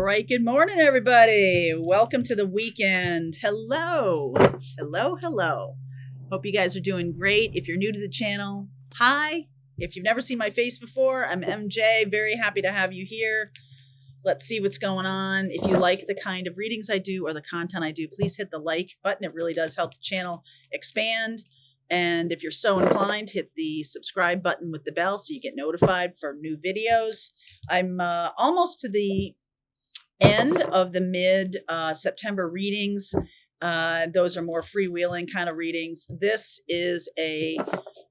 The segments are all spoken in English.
right. Good morning, everybody. Welcome to the weekend. Hello. Hello. Hello. Hope you guys are doing great. If you're new to the channel, hi. If you've never seen my face before, I'm MJ. Very happy to have you here. Let's see what's going on. If you like the kind of readings I do or the content I do, please hit the like button. It really does help the channel expand. And if you're so inclined, hit the subscribe button with the bell so you get notified for new videos. I'm almost to the end of the mid-September readings. Those are more freewheeling kind of readings. This is a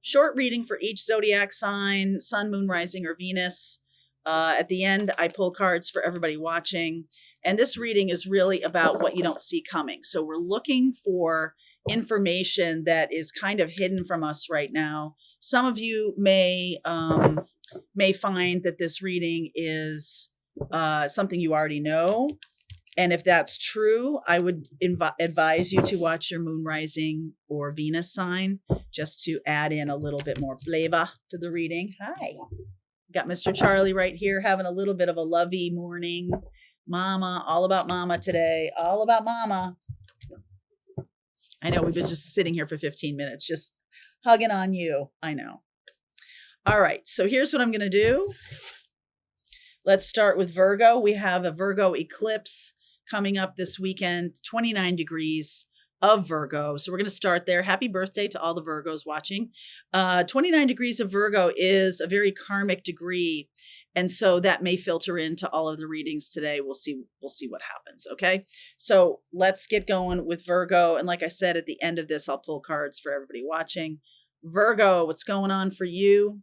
short reading for each zodiac sign, sun, moon, rising, or Venus. At the end, I pull cards for everybody watching. And this reading is really about what you don't see coming. So we're looking for information that is kind of hidden from us right now. Some of you may find that this reading is something you already know. And if that's true, I would advise you to watch your moon, rising, or Venus sign just to add in a little bit more flavor to the reading. Hi. Got Mr. Charlie right here having a little bit of a lovey morning. Mama, all about mama today. All about mama. I know we've been just sitting here for 15 minutes, just hugging on you. I know. All right. So here's what I'm going to do. Let's start with Virgo. We have a Virgo eclipse coming up this weekend, 29 degrees of Virgo. So we're going to start there. Happy birthday to all the Virgos watching. 29 degrees of Virgo is a very karmic degree. And so that may filter into all of the readings today. We'll see what happens. Okay. So let's get going with Virgo. And like I said, at the end of this, I'll pull cards for everybody watching. Virgo, what's going on for you?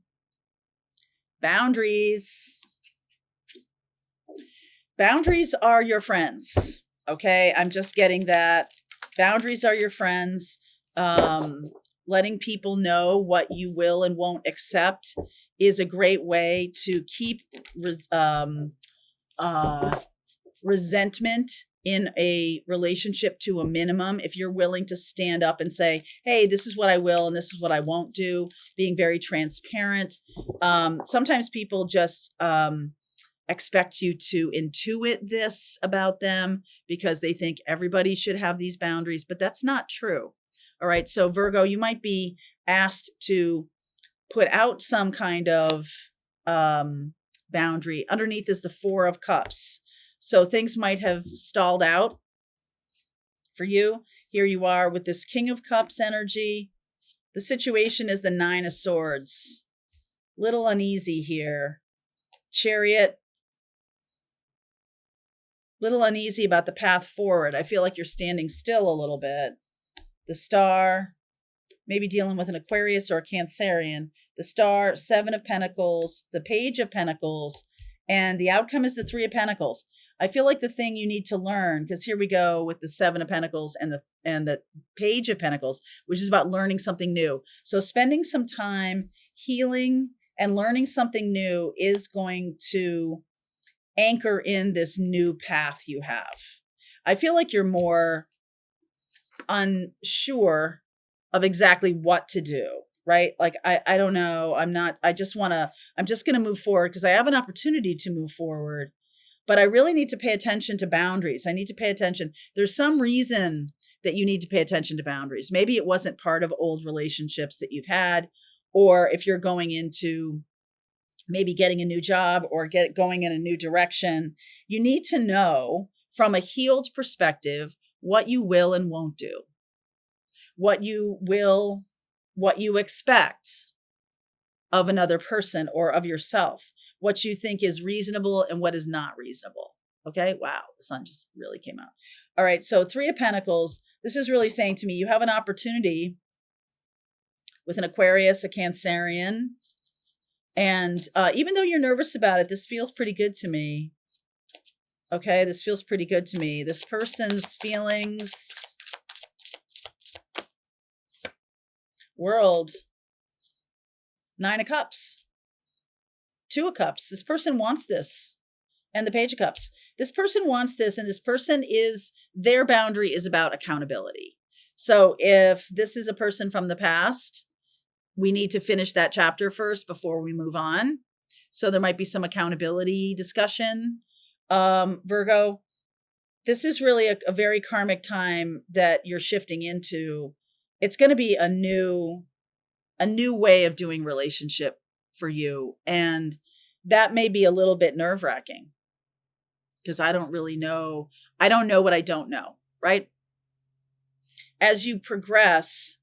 Boundaries. Boundaries are your friends. Okay. I'm just getting that. Boundaries are your friends. Letting people know what you will and won't accept is a great way to keep resentment in a relationship to a minimum. If you're willing to stand up and say, hey, this is what I will and this is what I won't do, being very transparent. Sometimes people just expect you to intuit this about them because they think everybody should have these boundaries, but that's not true. All right. So Virgo, you might be asked to put out some kind of boundary. Underneath is the Four of Cups. So things might have stalled out for you. Here you are with this King of Cups energy. The situation is the Nine of Swords. Little uneasy here. Chariot. Little uneasy about the path forward. I feel like you're standing still a little bit. The Star, maybe dealing with an Aquarius or a Cancerian. The Star, Seven of Pentacles, the Page of Pentacles, and the outcome is the Three of Pentacles. I feel like the thing you need to learn, because here we go with the Seven of Pentacles and the Page of Pentacles, which is about learning something new. So spending some time healing and learning something new is going to anchor in this new path you have. I feel like you're more unsure of exactly what to do, right? Like, I don't know. I'm just going to move forward because I have an opportunity to move forward, but I really need to pay attention to boundaries. I need to pay attention. There's some reason that you need to pay attention to boundaries. Maybe it wasn't part of old relationships that you've had, or if you're going into maybe getting a new job or going in a new direction, you need to know from a healed perspective what you will and won't do, what you expect of another person or of yourself, what you think is reasonable and what is not reasonable. Okay. Wow. The sun just really came out. All right. So Three of Pentacles, this is really saying to me, you have an opportunity with an Aquarius, a Cancerian. And even though you're nervous about it, this feels pretty good to me. Okay, this feels pretty good to me. This person's feelings. World. Nine of Cups. Two of Cups. This person wants this. And the Page of Cups. This person wants this, and this person their boundary is about accountability. So if this is a person from the past, we need to finish that chapter first before we move on. So there might be some accountability discussion. Virgo, this is really a very karmic time that you're shifting into. It's going to be a new way of doing relationship for you. And that may be a little bit nerve-wracking because I don't really know. I don't know what I don't know, right? As you progress,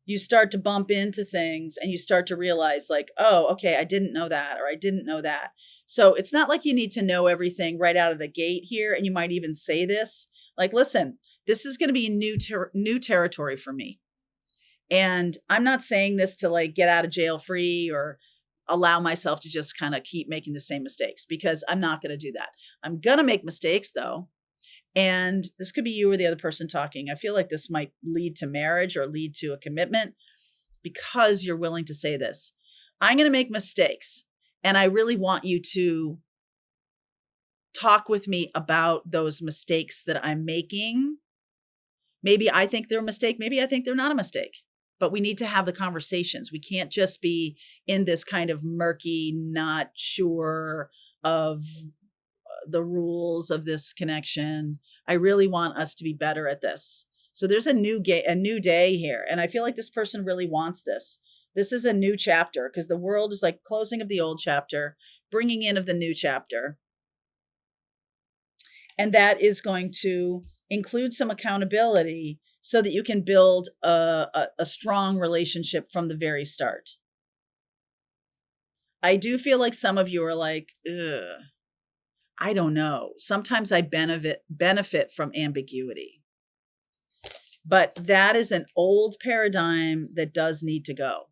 you start to bump into things and you start to realize like, oh, okay, I didn't know that, or I didn't know that. So it's not like you need to know everything right out of the gate here. And you might even say this, like, listen, this is going to be new territory for me. And I'm not saying this to like get out of jail free or allow myself to just kind of keep making the same mistakes, because I'm not going to do that. I'm going to make mistakes though. And this could be you or the other person talking. I feel like this might lead to marriage or lead to a commitment because you're willing to say this. I'm going to make mistakes, and I really want you to talk with me about those mistakes that I'm making. Maybe I think they're a mistake. Maybe I think they're not a mistake. But we need to have the conversations. We can't just be in this kind of murky, not sure of the rules of this connection. I really want us to be better at this. So there's a new day here. And I feel like this person really wants this. This is a new chapter because the world is like closing of the old chapter, bringing in of the new chapter. And that is going to include some accountability so that you can build a strong relationship from the very start. I do feel like some of you are like, ugh, I don't know. Sometimes I benefit from ambiguity. But that is an old paradigm that does need to go.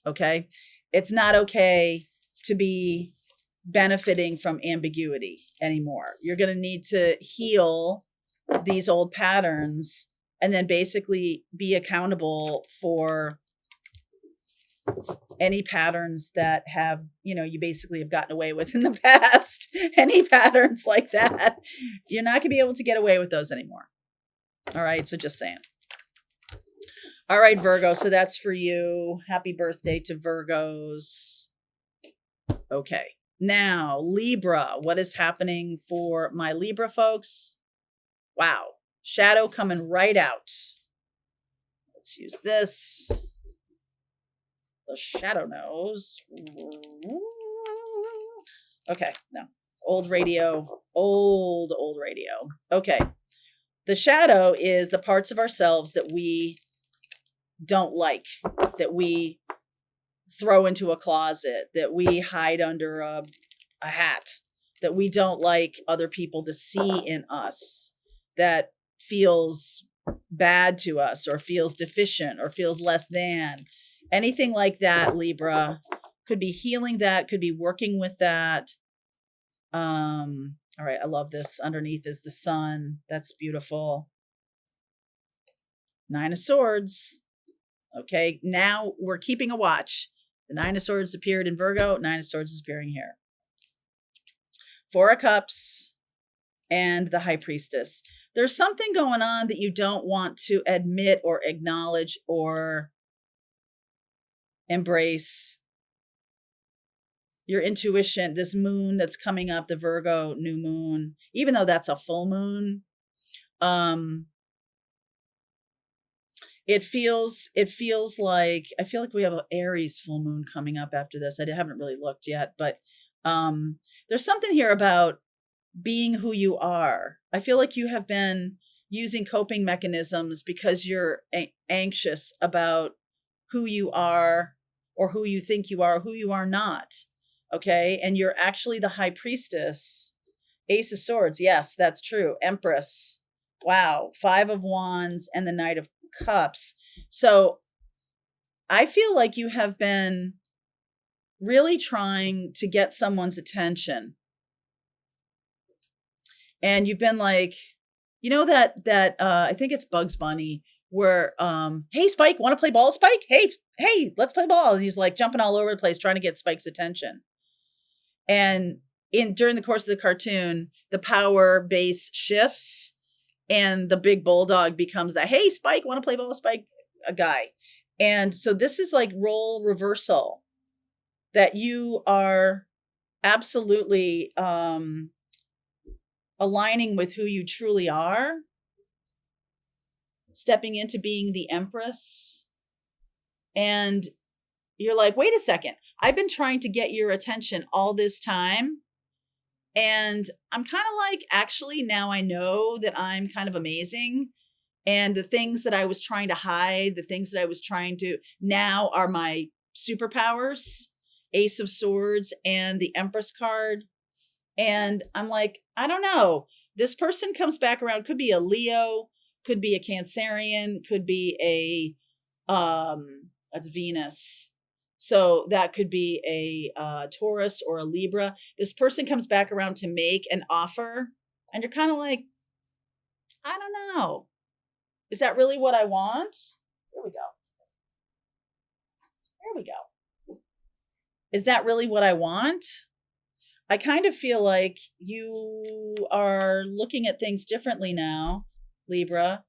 Okay? It's not okay to be benefiting from ambiguity anymore. You're going to need to heal these old patterns and then basically be accountable for any patterns that have, you basically have gotten away with in the past. Any patterns like that, you're not going to be able to get away with those anymore. All right. So just saying. All right, Virgo. So that's for you. Happy birthday to Virgos. Okay. Now, Libra, what is happening for my Libra folks? Wow. Shadow coming right out. Let's use this. The shadow knows. Okay, no. Old radio. Old radio. Okay. The shadow is the parts of ourselves that we don't like, that we throw into a closet, that we hide under a hat, that we don't like other people to see in us, that feels bad to us or feels deficient or feels less than. Anything like that, Libra, could be healing that, could be working with that. All right, I love this. Underneath is the sun. That's beautiful. 9 of Swords. Okay, now we're keeping a watch. The 9 of Swords appeared in Virgo. 9 of Swords is appearing here. 4 of Cups and the High Priestess. There's something going on that you don't want to admit or acknowledge or embrace. Your intuition, this moon that's coming up, the Virgo new moon, even though that's a full moon, it feels like, I feel like we have an Aries full moon coming up after this. I haven't really looked yet, but there's something here about being who you are. I feel like you have been using coping mechanisms because you're anxious about who you are or who you think you are, or who you are not. Okay. And you're actually the High Priestess. Ace of Swords. Yes, that's true. Empress. Wow. 5 of Wands and the Knight of Cups. So I feel like you have been really trying to get someone's attention. And you've been like, that I think it's Bugs Bunny where, hey, Spike, want to play ball, Spike? Hey, let's play ball. And he's like jumping all over the place, trying to get Spike's attention. And during the course of the cartoon, the power base shifts and the big bulldog becomes the, hey, Spike, want to play ball, Spike, a guy. And so this is like role reversal, that you are absolutely aligning with who you truly are, stepping into being the Empress. And you're like, wait a second, I've been trying to get your attention all this time. And I'm kind of like, actually, now I know that I'm kind of amazing. And the things that I was trying to hide, the things that I was trying to now are my superpowers, Ace of Swords and the Empress card. And I'm like, I don't know. This person comes back around, could be a Leo, could be a Cancerian, could be that's Venus. So that could be a Taurus or a Libra. This person comes back around to make an offer, and you're kind of like, I don't know. Is that really what I want? Here we go. Here we go. Is that really what I want? I kind of feel like you are looking at things differently now, Libra.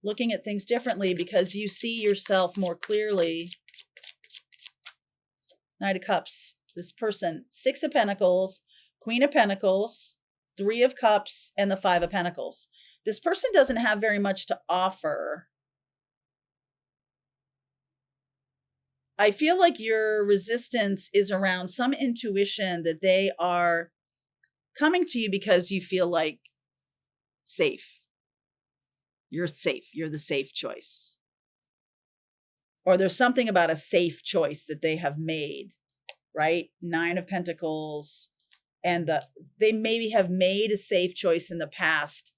Looking at things differently because you see yourself more clearly. Knight of Cups, this person, 6 of Pentacles, Queen of Pentacles, 3 of Cups, and the 5 of Pentacles. This person doesn't have very much to offer. I feel like your resistance is around some intuition that they are coming to you because you feel like safe. You're safe. You're the safe choice. Or there's something about a safe choice that they have made, right? 9 of Pentacles. And they maybe have made a safe choice in the past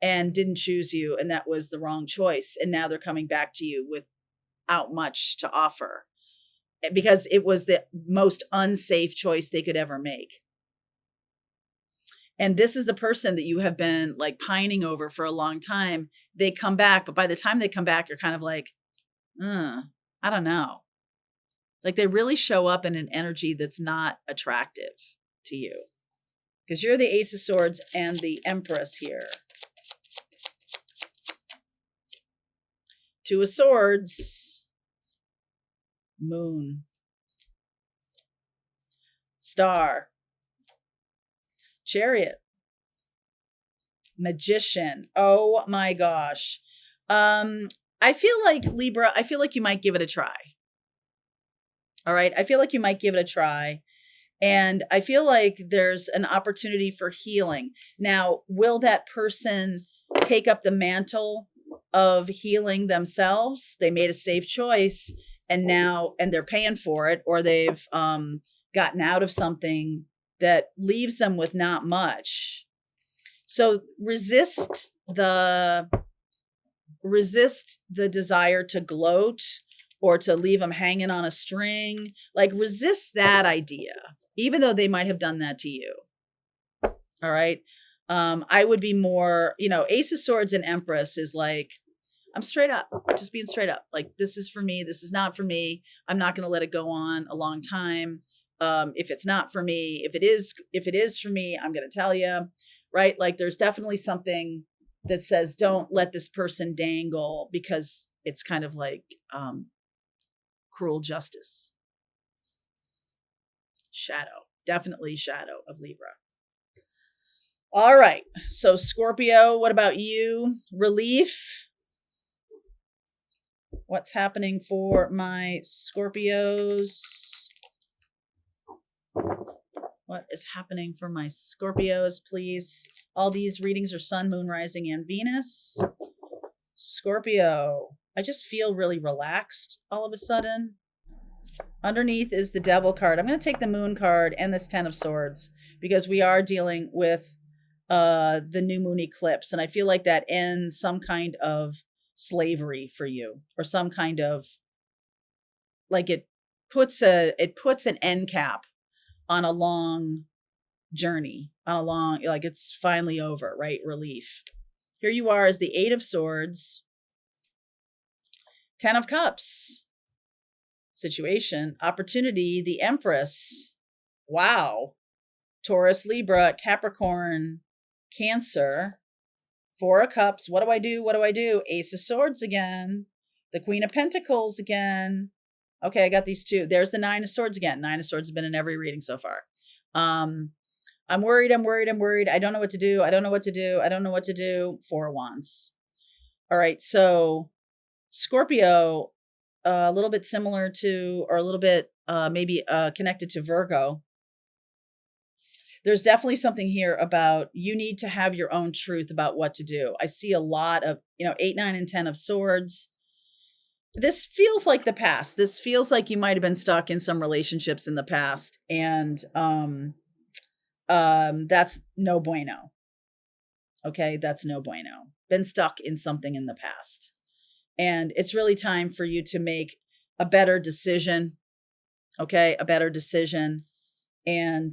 and didn't choose you. And that was the wrong choice. And now they're coming back to you without much to offer because it was the most unsafe choice they could ever make. And this is the person that you have been like pining over for a long time. They come back, but by the time they come back, you're kind of like, I don't know. Like they really show up in an energy that's not attractive to you because you're the Ace of Swords and the Empress here. 2 of Swords, Moon, Star, Chariot, Magician. Oh my gosh. I feel like Libra, I feel like you might give it a try. All right. I feel like you might give it a try. And I feel like there's an opportunity for healing. Now, will that person take up the mantle of healing themselves? They made a safe choice and they're paying for it, or they've gotten out of something that leaves them with not much. So resist the desire to gloat or to leave them hanging on a string. Like resist that idea, even though they might have done that to you. All right. I would be more, Ace of Swords and Empress is like, I'm straight up, just being straight up. Like, this is for me. This is not for me. I'm not going to let it go on a long time. If it's not for me, if it is for me, I'm going to tell you, right? Like there's definitely something that says, don't let this person dangle because it's kind of like, cruel justice. Shadow, definitely shadow of Libra. All right. So Scorpio, what about you? Relief. What's happening for my Scorpios? What is happening for my Scorpios, please? All these readings are Sun, Moon, Rising, and Venus. Scorpio. I just feel really relaxed all of a sudden. Underneath is the Devil card. I'm going to take the Moon card and this 10 of Swords because we are dealing with the new moon eclipse. And I feel like that ends some kind of slavery for you, or some kind of, like it puts an end cap on a long journey, like it's finally over, right? Relief. Here you are as the 8 of Swords, 10 of Cups, situation, opportunity, the Empress. Wow. Taurus, Libra, Capricorn, Cancer, 4 of Cups. What do I do? What do I do? Ace of Swords again. The Queen of Pentacles again. Okay, I got these two. There's the 9 of Swords again. 9 of Swords has been in every reading so far. I'm worried. I'm worried. I'm worried. I don't know what to do. I don't know what to do. I don't know what to do. Four of Wands. All right. So Scorpio, a little bit similar to, or a little bit maybe connected to Virgo. There's definitely something here about you need to have your own truth about what to do. I see a lot of, 8, 9, and 10 of swords. This feels like the past. This feels like you might have been stuck in some relationships in the past. And that's no bueno. Okay. That's no bueno. Been stuck in something in the past. And it's really time for you to make a better decision. Okay. A better decision. And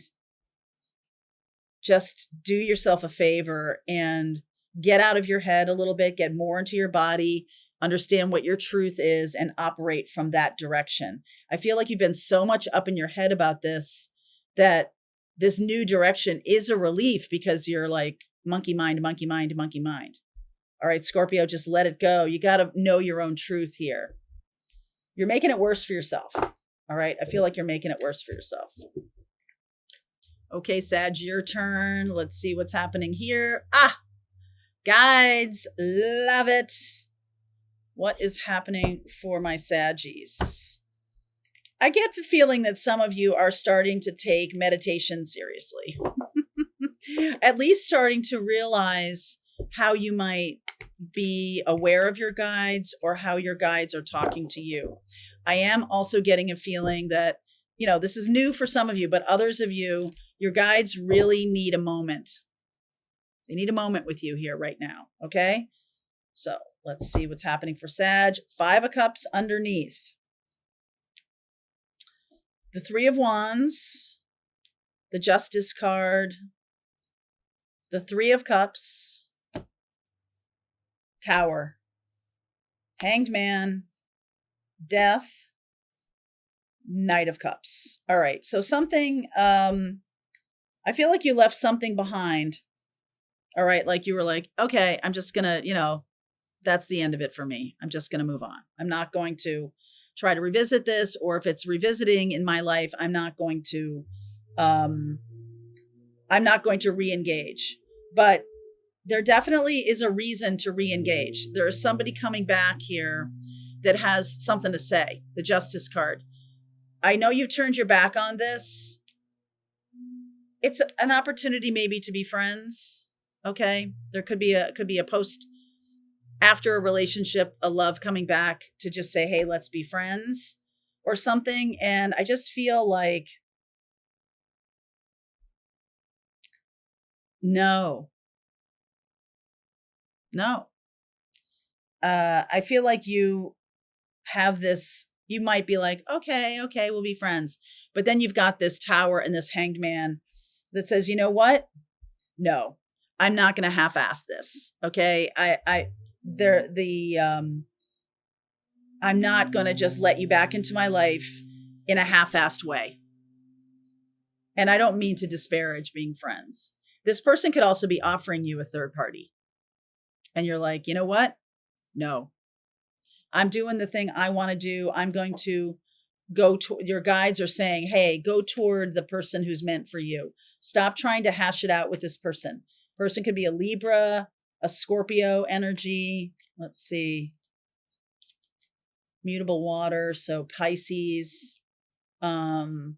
just do yourself a favor and get out of your head a little bit, get more into your body, understand what your truth is, and operate from that direction. I feel like you've been so much up in your head about this that this new direction is a relief, because you're like monkey mind, monkey mind, monkey mind. All right, Scorpio, just let it go. You got to know your own truth here. You're making it worse for yourself. All right, I feel like you're making it worse for yourself. Okay, Sag, your turn. Let's see what's happening here. Guides, love it. What is happening for my Saggies? I get the feeling that some of you are starting to take meditation seriously. At least starting to realize how you might be aware of your guides or how your guides are talking to you. I am also getting a feeling that, this is new for some of you, but others of you, your guides really need a moment. They need a moment with you here right now. Okay. So let's see what's happening for Sag. 5 of Cups underneath. The 3 of Wands, the Justice card, the 3 of Cups, Tower, Hanged Man, Death, Knight of Cups. All right. So something, I feel like you left something behind. All right. Like you were like, okay, I'm just going to, that's the end of it for me. I'm just going to move on. I'm not going to try to revisit this, or if it's revisiting in my life, I'm not going to re-engage. But there definitely is a reason to re-engage. There is somebody coming back here that has something to say. The Justice card. I know you've turned your back on this. It's an opportunity maybe to be friends. Okay. There could be a post after a relationship, a love coming back to just say, hey, let's be friends or something. And I just feel like, no. I feel like you have this, you might be like, okay, we'll be friends. But then you've got this Tower and this Hanged Man that says, you know what? No, I'm not going to half-ass this. Okay. I'm not going to just let you back into my life in a half-assed way. And I don't mean to disparage being friends. This person could also be offering you a third party. And you're like, you know what? No, I'm doing the thing I want to do. I'm going to go to, your guides are saying, hey, go toward the person who's meant for you. Stop trying to hash it out with this person. Person could be a Libra, a Scorpio energy. Let's see. Mutable water. So Pisces. King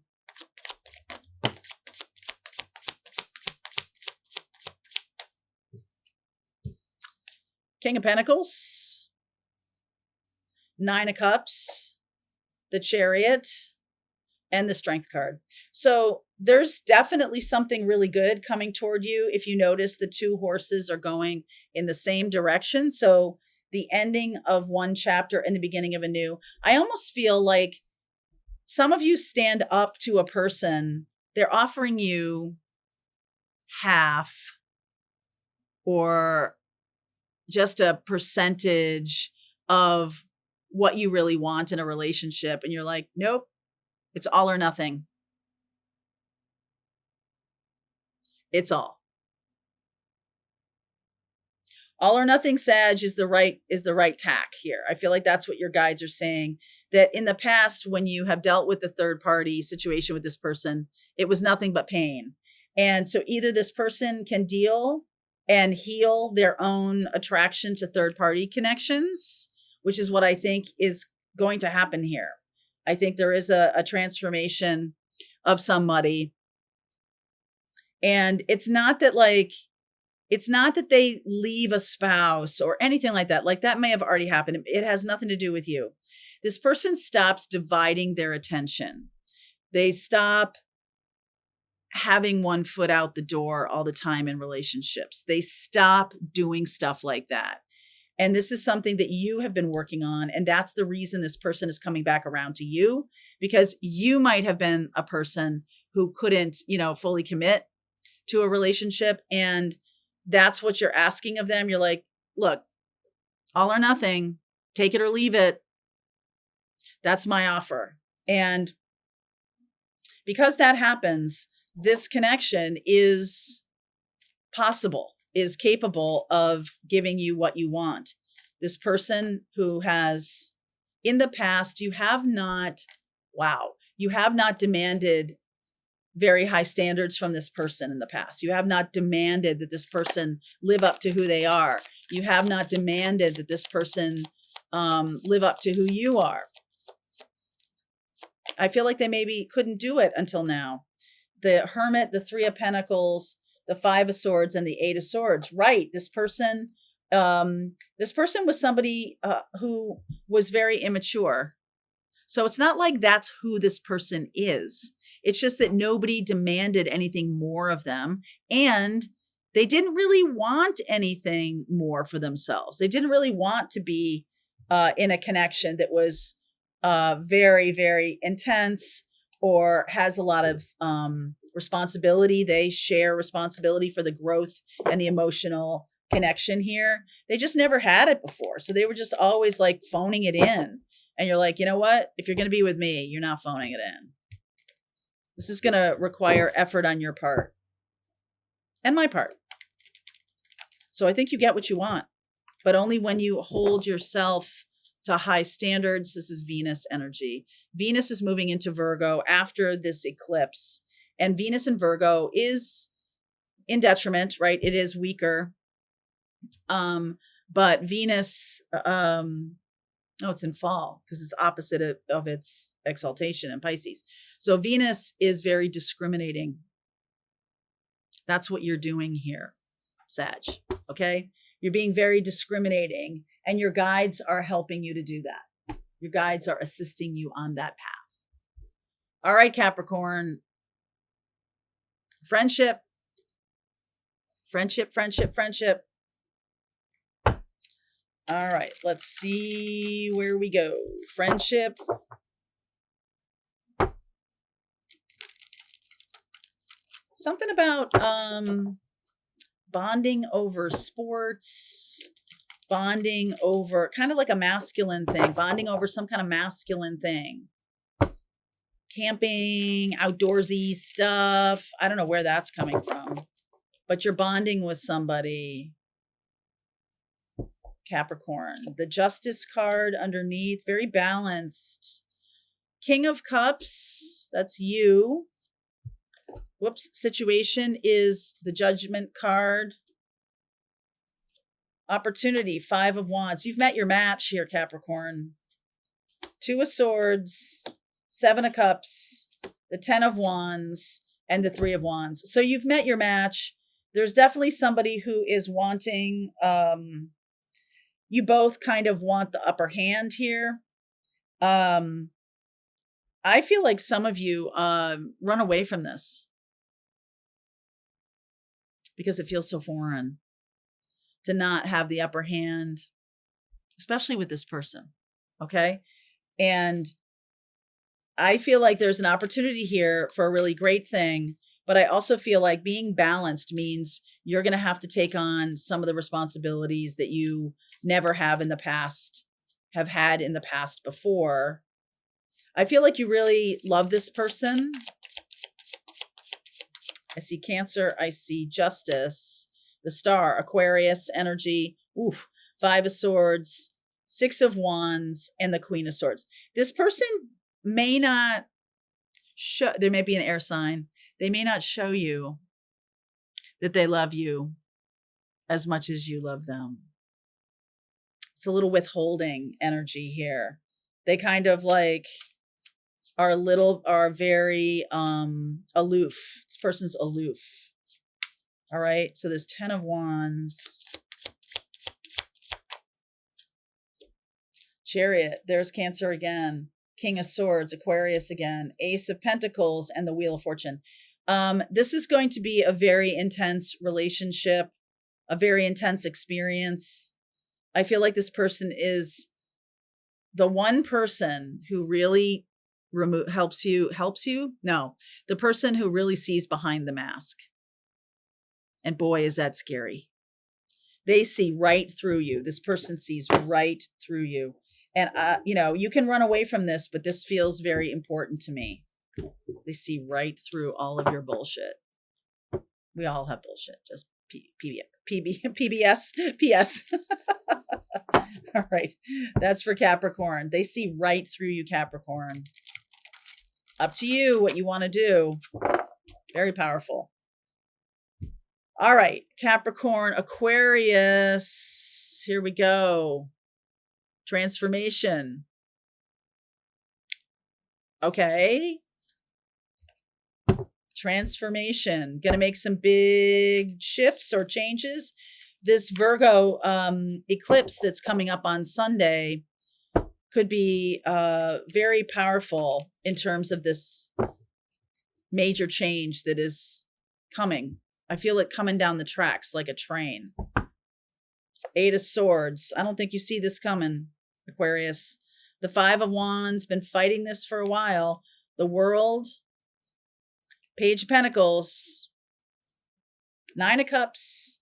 of Pentacles. 9 of Cups. The Chariot. And the Strength card. So there's definitely something really good coming toward you. If you notice, the 2 horses are going in the same direction. So the ending of one chapter and the beginning of a new. I almost feel like some of you stand up to a person. They're offering you half or just a percentage of what you really want in a relationship. And you're like, nope, it's all or nothing. It's all or nothing. Sag is the right tack here. I feel like that's what your guides are saying, that in the past, when you have dealt with the third party situation with this person, it was nothing but pain. And so either this person can deal and heal their own attraction to third party connections, which is what I think is going to happen here. I think there is a transformation of somebody. And it's not that they leave a spouse or anything like that. Like that may have already happened. It has nothing to do with you. This person stops dividing their attention. They stop having one foot out the door all the time in relationships. They stop doing stuff like that. And this is something that you have been working on. And that's the reason this person is coming back around to you, because you might have been a person who couldn't, fully commit to a relationship. And that's what you're asking of them. You're like, look, all or nothing, take it or leave it. That's my offer. And because that happens, this connection is possible, is capable of giving you what you want. This person who has, in the past, you have not demanded very high standards from this person in the past. You have not demanded that this person live up to who they are. You have not demanded that this person live up to who you are. I feel like they maybe couldn't do it until now. The Hermit, the Three of Pentacles, the Five of Swords, and the Eight of Swords. Right. This person was somebody who was very immature. So it's not like that's who this person is. It's just that nobody demanded anything more of them. And they didn't really want anything more for themselves. They didn't really want to be in a connection that was very, very intense or has a lot of responsibility. They share responsibility for the growth and the emotional connection here. They just never had it before. So they were just always like phoning it in. And you're like, you know what? If you're going to be with me, you're not phoning it in. This is going to require effort on your part and my part. So I think you get what you want, but only when you hold yourself to high standards. This is Venus energy. Venus is moving into Virgo after this eclipse, and Venus in Virgo is in detriment, right? It is weaker. But Venus, it's in fall because it's opposite of its exaltation in Pisces. So Venus is very discriminating. That's what you're doing here, Sag. Okay. You're being very discriminating, and your guides are helping you to do that. Your guides are assisting you on that path. All right, Capricorn. Friendship. All right, let's see where we go. Friendship. Something about bonding over sports, bonding over kind of like a masculine thing, bonding over some kind of masculine thing. Camping, outdoorsy stuff. I don't know where that's coming from, but you're bonding with somebody. Capricorn. The Justice card underneath, very balanced. King of Cups, that's you. Whoops, situation is the Judgment card. Opportunity, Five of Wands. You've met your match here, Capricorn. Two of Swords, Seven of Cups, the 10 of Wands, and the 3 of Wands. So you've met your match. There's definitely somebody who is wanting, you both kind of want the upper hand here. I feel like some of you run away from this because it feels so foreign to not have the upper hand, especially with this person. Okay. And I feel like there's an opportunity here for a really great thing, but I also feel like being balanced means you're going to have to take on some of the responsibilities that you never have in the past, have had in the past before. I feel like you really love this person. I see Cancer. I see Justice, the Star, Aquarius energy. Oof, 5 of Swords, 6 of Wands, and the Queen of Swords. This person may not show, there may be an air sign. They may not show you that they love you as much as you love them. It's a little withholding energy here. They kind of like are very aloof. This person's aloof. All right. So there's 10 of Wands. Chariot. There's Cancer again. King of Swords, Aquarius again, Ace of Pentacles, and the Wheel of Fortune. This is going to be a very intense relationship, a very intense experience. I feel like this person is the one person who really helps you. No, the person who really sees behind the mask. And boy, is that scary. They see right through you. This person sees right through you. And, you can run away from this, but this feels very important to me. They see right through all of your bullshit. We all have bullshit. Just PBS, PS. All right. That's for Capricorn. They see right through you, Capricorn. Up to you what you want to do. Very powerful. All right. Capricorn, Aquarius. Here we go. Transformation. Okay. Transformation. Going to make some big shifts or changes. This Virgo eclipse that's coming up on Sunday could be very powerful in terms of this major change that is coming. I feel it coming down the tracks like a train. 8 of Swords. I don't think you see this coming, Aquarius. The 5 of Wands, been fighting this for a while. The World, Page of Pentacles, 9 of Cups,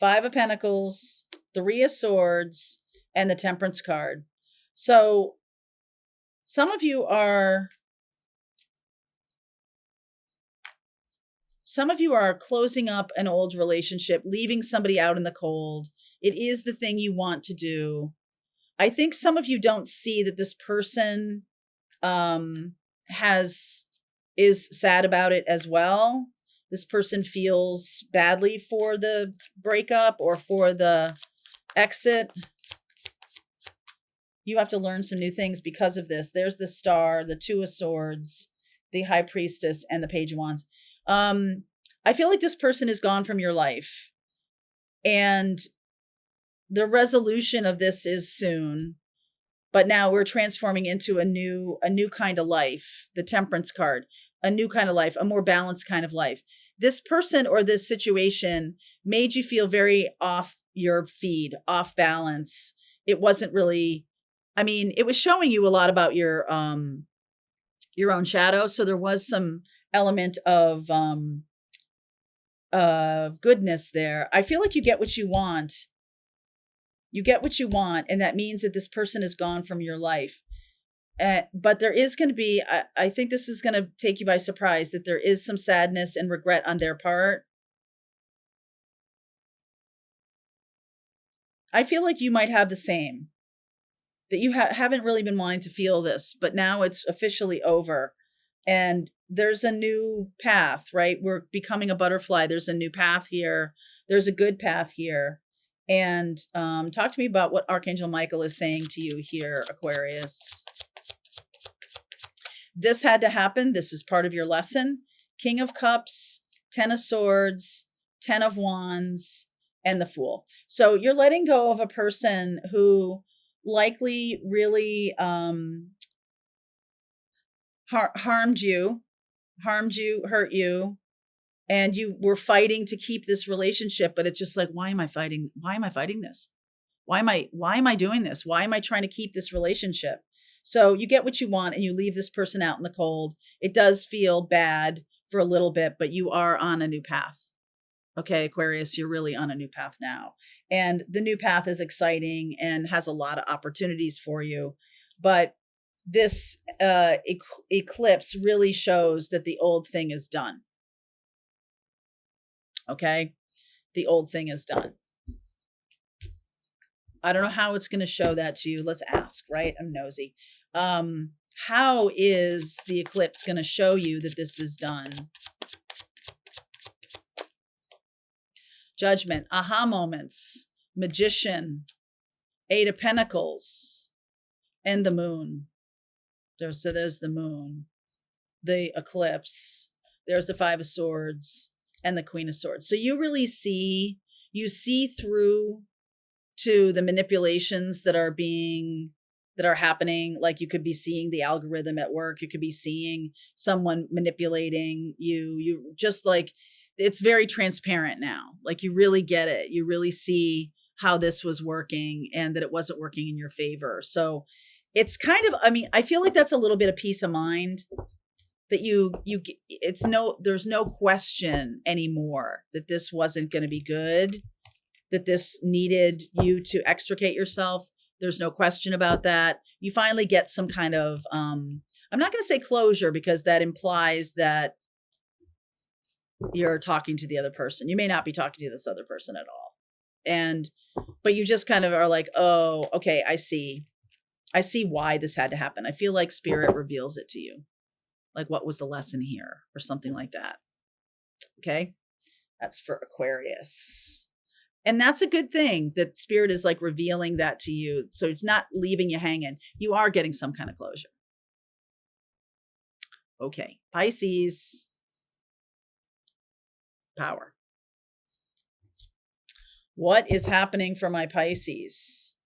5 of Pentacles, 3 of Swords, and the Temperance card. So some of you are closing up an old relationship, leaving somebody out in the cold. It is the thing you want to do. I think some of you don't see that this person is sad about it as well. This person feels badly for the breakup or for the exit. You have to learn some new things because of this. There's the Star, the 2 of Swords, the High Priestess, and the Page of Wands. I feel like this person is gone from your life. And the resolution of this is soon. But now we're transforming into a new kind of life. The Temperance card. A new kind of life, a more balanced kind of life. This person or this situation made you feel very off your feed, off balance. It wasn't really, it was showing you a lot about your own shadow. So there was some element of goodness there. I feel like you get what you want. You get what you want, and that means that this person is gone from your life. But there is going to be, I think this is going to take you by surprise, that there is some sadness and regret on their part. I feel like you might have the same, that you haven't really been wanting to feel this, but now it's officially over. And there's a new path, right? We're becoming a butterfly. There's a new path here. There's a good path here. And talk to me about what Archangel Michael is saying to you here, Aquarius. This had to happen. This is part of your lesson. King of Cups, 10 of Swords, 10 of Wands, and the Fool. So you're letting go of a person who likely really harmed you, hurt you, and you were fighting to keep this relationship, but it's just like, why am I fighting? Why am I fighting this? Why am I doing this? Why am I trying to keep this relationship? So you get what you want and you leave this person out in the cold. It does feel bad for a little bit, but you are on a new path. Okay, Aquarius, you're really on a new path now. And the new path is exciting and has a lot of opportunities for you. But this eclipse really shows that the old thing is done. Okay, the old thing is done. I don't know how it's going to show that to you. Let's ask, right? I'm nosy. How is the eclipse going to show you that this is done? Judgment, aha moments, Magician, Eight of Pentacles, and the Moon. So there's the Moon, the eclipse, there's the Five of Swords, and the Queen of Swords. So you really see through to the manipulations that are happening. Like, you could be seeing the algorithm at work. You could be seeing someone manipulating you. You just, like, it's very transparent now. Like, you really get it. You really see how this was working and that it wasn't working in your favor. So it's kind of, I mean, I feel like that's a little bit of peace of mind that there's no question anymore that this wasn't going to be good, that this needed you to extricate yourself. There's no question about that. You finally get some kind of, I'm not going to say closure, because that implies that you're talking to the other person. You may not be talking to this other person at all. But you just kind of are like, oh, okay, I see why this had to happen. I feel like Spirit reveals it to you. Like, what was the lesson here, or something like that. Okay. That's for Aquarius. And that's a good thing that Spirit is like revealing that to you. So it's not leaving you hanging. You are getting some kind of closure. Okay. Pisces. Power. What is happening for my Pisces?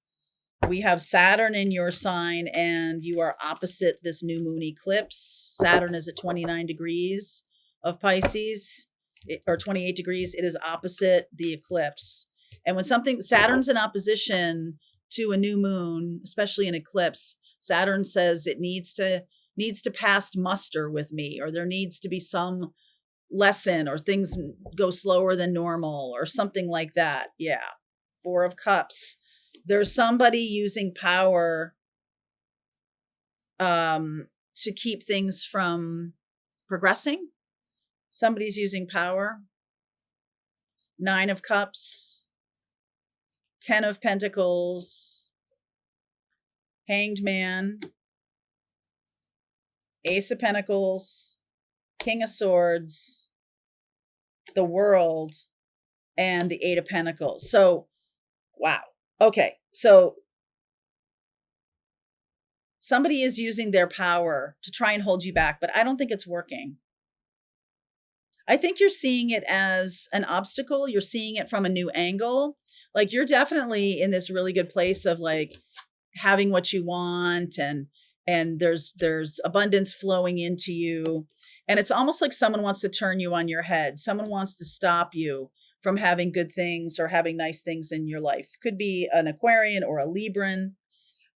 We have Saturn in your sign, and you are opposite this new moon eclipse. Saturn is at 29 degrees of Pisces, or 28 degrees. It is opposite the eclipse. And when Saturn's in opposition to a new moon, especially an eclipse, Saturn says it needs to pass muster with me, or there needs to be some lesson, or things go slower than normal, or something like that. Yeah. Four of Cups. There's somebody using power to keep things from progressing. Somebody's using power. Nine of Cups. 10 of Pentacles. Hanged Man. Ace of Pentacles. King of Swords. The World. And the Eight of Pentacles. So, wow. Okay. So somebody is using their power to try and hold you back, but I don't think it's working. I think you're seeing it as an obstacle. You're seeing it from a new angle. Like, you're definitely in this really good place of like having what you want, and there's abundance flowing into you. And it's almost like someone wants to turn you on your head. Someone wants to stop you from having good things or having nice things in your life. Could be an Aquarian or a Libran.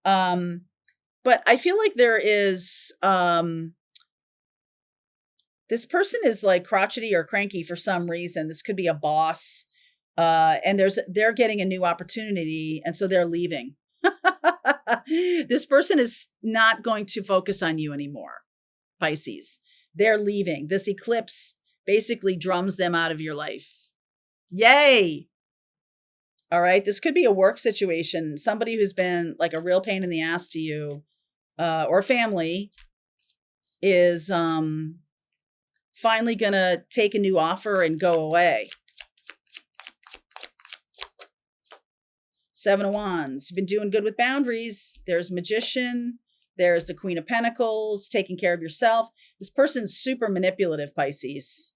But I feel like there is, this person is like crotchety or cranky for some reason. This could be a boss. And they're getting a new opportunity, and so they're leaving. This person is not going to focus on you anymore, Pisces. They're leaving. This eclipse basically drums them out of your life. Yay. All right. This could be a work situation. Somebody who's been like a real pain in the ass to you, or family, is finally going to take a new offer and go away. Seven of Wands. You've been doing good with boundaries. There's Magician. There's the Queen of Pentacles, taking care of yourself. This person's super manipulative, Pisces.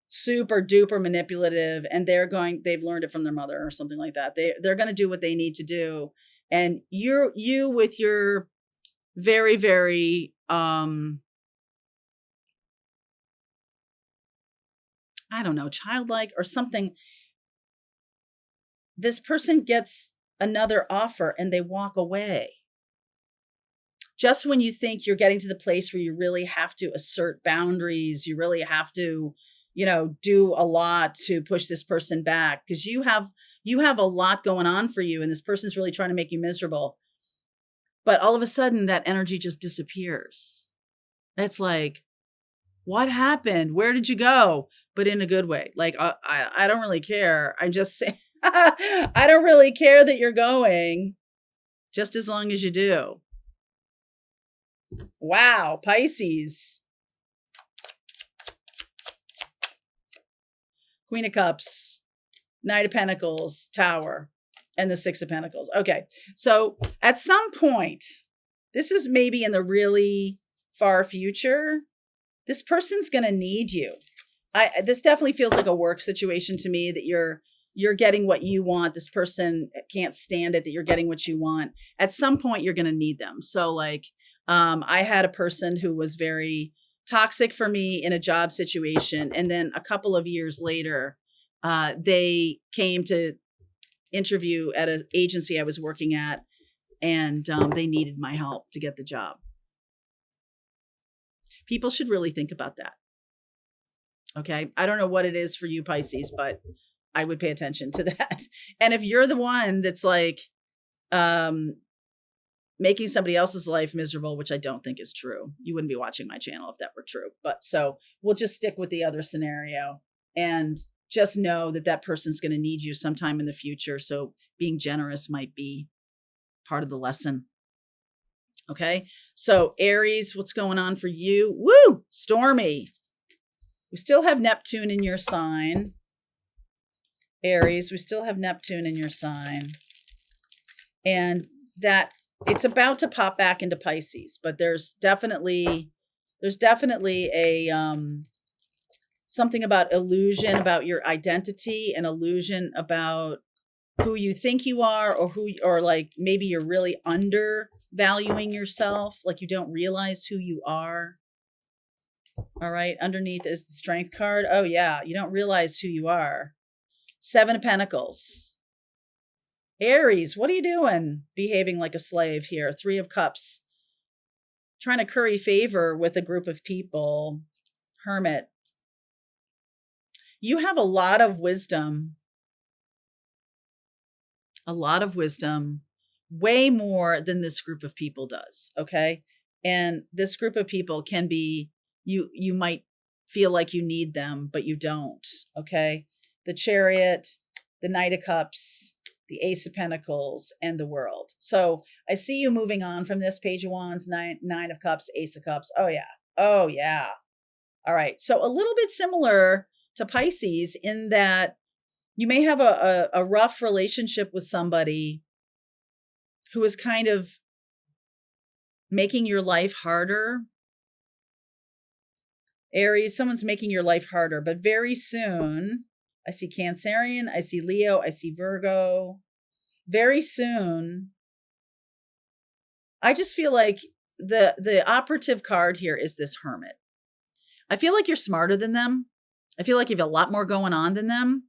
Super duper manipulative. And they've learned it from their mother or something like that. They're going to do what they need to do. And you with your very, very, I don't know, childlike or something. This person gets another offer and they walk away. Just when you think you're getting to the place where you really have to assert boundaries, you really have to, do a lot to push this person back, because you have a lot going on for you, and this person's really trying to make you miserable. But all of a sudden that energy just disappears. It's like, what happened? Where did you go? But in a good way. Like, I don't really care. I'm just saying, I don't really care that you're going, just as long as you do. Wow, Pisces. Queen of Cups, Knight of Pentacles, Tower, and the Six of Pentacles. Okay. So at some point, this is maybe in the really far future, this person's going to need you. This definitely feels like a work situation to me, that you're getting what you want. This person can't stand it that you're getting what you want. At some point, you're going to need them. So like, I had a person who was very toxic for me in a job situation. And then a couple of years later, they came to interview at an agency I was working at, and they needed my help to get the job. People should really think about that. Okay. I don't know what it is for you, Pisces, but I would pay attention to that. And if you're the one that's like, making somebody else's life miserable, which I don't think is true, you wouldn't be watching my channel if that were true. But so we'll just stick with the other scenario and just know that that person's going to need you sometime in the future. So being generous might be part of the lesson. Okay. So Aries, what's going on for you? Woo! Stormy. We still have Neptune in your sign. Aries, we still have Neptune in your sign. And that it's about to pop back into Pisces, but there's definitely a something about illusion about your identity, and illusion about who you think you are, or like maybe you're really undervaluing yourself, like you don't realize who you are. All right, underneath is the Strength card. Oh yeah, you don't realize who you are. Seven of Pentacles. Aries, what are you doing? Behaving like a slave here. Three of Cups. Trying to curry favor with a group of people. Hermit. You have a lot of wisdom. A lot of wisdom. Way more than this group of people does. Okay. And this group of people can be, you might feel like you need them, but you don't. Okay. The Chariot, the Knight of Cups, the Ace of Pentacles, and the World. So I see you moving on from this. Page of Wands, Nine of Cups, Ace of Cups. Oh yeah. Oh yeah. All right. So a little bit similar to Pisces in that you may have a rough relationship with somebody who is kind of making your life harder. Aries, someone's making your life harder, but very soon, I see Cancerian, I see Leo, I see Virgo. Very soon, I just feel like the operative card here is this Hermit. I feel like you're smarter than them. I feel like you have a lot more going on than them.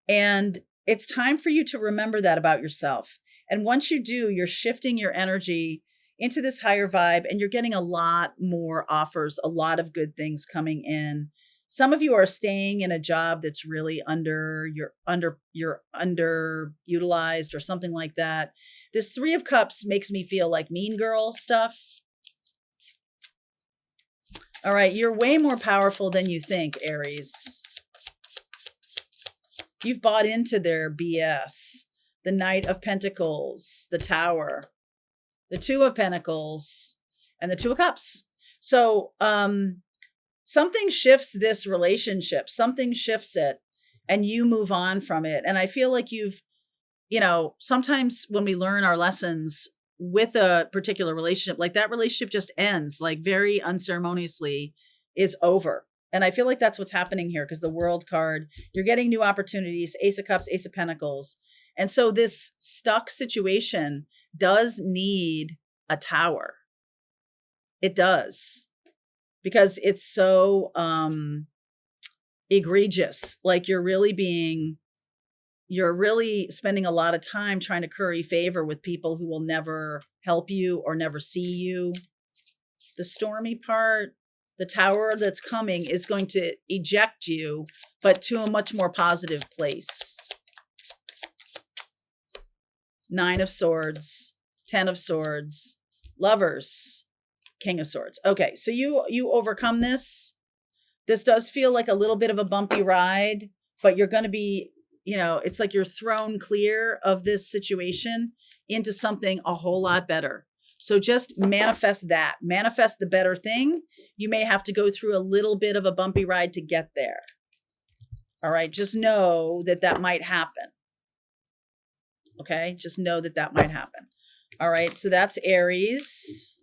And it's time for you to remember that about yourself. And once you do, you're shifting your energy into this higher vibe, and you're getting a lot more offers, a lot of good things coming in. Some of you are staying in a job that's really underutilized or something like that. This Three of Cups makes me feel like Mean Girl stuff. All right, you're way more powerful than you think, Aries. You've bought into their BS. The Knight of Pentacles, the Tower, the Two of Pentacles, and the Two of Cups. So something shifts this relationship. Something shifts it, and you move on from it. And I feel like sometimes when we learn our lessons with a particular relationship, like that relationship just ends, like very unceremoniously is over. And I feel like that's what's happening here, because the World card, you're getting new opportunities, Ace of Cups, Ace of Pentacles. And so this stuck situation does need a Tower. It does, because it's so egregious. Like you're really spending a lot of time trying to curry favor with people who will never help you or never see you. The stormy part, the Tower that's coming is going to eject you, but to a much more positive place. Nine of Swords, 10 of Swords, Lovers, King of Swords. Okay, so you overcome this. This does feel like a little bit of a bumpy ride, but you're going to be, it's like you're thrown clear of this situation into something a whole lot better. So just manifest that. Manifest the better thing. You may have to go through a little bit of a bumpy ride to get there. All right. Just know that that might happen. Okay. Just know that that might happen. All right. So that's Aries.